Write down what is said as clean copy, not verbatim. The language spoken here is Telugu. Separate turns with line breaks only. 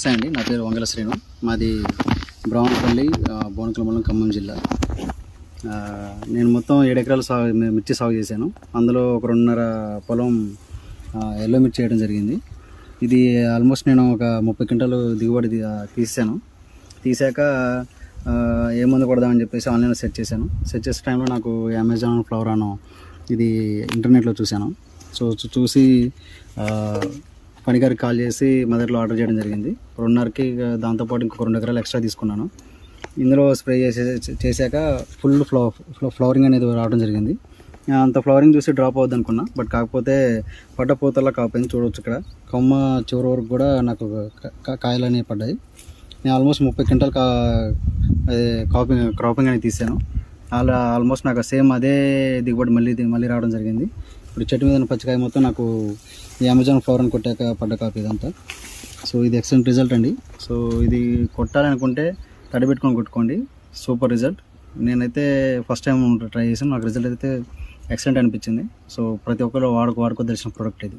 నమస్తే అండి. నా పేరు వంగల శ్రీను. మాది బ్రాహ్మణపల్లి, బోనకల్ మండలం, ఖమ్మం జిల్లా. నేను మొత్తం 7 ఎకరాలు మిర్చి సాగు చేశాను. అందులో ఒక 2.5 పొలం ఎల్లో మిర్చి చేయడం జరిగింది. ఇది ఆల్మోస్ట్ నేను ఒక 30 క్వింటాలు దిగుబడి తీసాక ఏ మందు కొడదామని చెప్పేసి ఆన్లైన్లో సెర్చ్ చేశాను. సెర్చ్ చేసే టైంలో నాకు అమెజాన్ ఫ్లవర్ అనో ఇది ఇంటర్నెట్లో చూశాను. చూసి పనిగారికి కాల్ చేసి మొదట్లో ఆర్డర్ చేయడం జరిగింది. 2.5కి దాంతోపాటు ఇంకొక 2 ఎకరాలు ఎక్స్ట్రా తీసుకున్నాను. ఇందులో స్ప్రే చేశాక ఫుల్ ఫ్లవరింగ్ అనేది రావడం జరిగింది. అంత ఫ్లవరింగ్ చూసి డ్రాప్ అవుద్ది అనుకున్నా, బట్ కాకపోతే పడ్డ పూతల్లా కాపోయింది. చూడవచ్చు, ఇక్కడ కొమ్మ చివరి వరకు కూడా నాకు కాయలు అనేవి పడ్డాయి. నేను ఆల్మోస్ట్ 30 క్వింటాల్ క్రాపింగ్ అనేది తీసాను. ఆల్మోస్ట్ నాకు సేమ్ అదే దిగుబడి మళ్ళీ రావడం జరిగింది. ఇప్పుడు చెట్టు మీద పచ్చికాయ మొత్తం నాకు ఈ అమెజాన్ ఫ్లవర్ అని కొట్టాక పడ్డ కాపీ ఇదంతా. సో ఇది ఎక్సలెంట్ రిజల్ట్ అండి. సో ఇది కొట్టాలనుకుంటే తడిపెట్టుకొని కొట్టుకోండి, సూపర్ రిజల్ట్. నేనైతే ఫస్ట్ టైం ట్రై చేసాను, నాకు రిజల్ట్ అయితే ఎక్సలెంట్ అనిపించింది. సో ప్రతి ఒక్కరు వాడుకోదలసిన ప్రోడక్ట్ ఇది.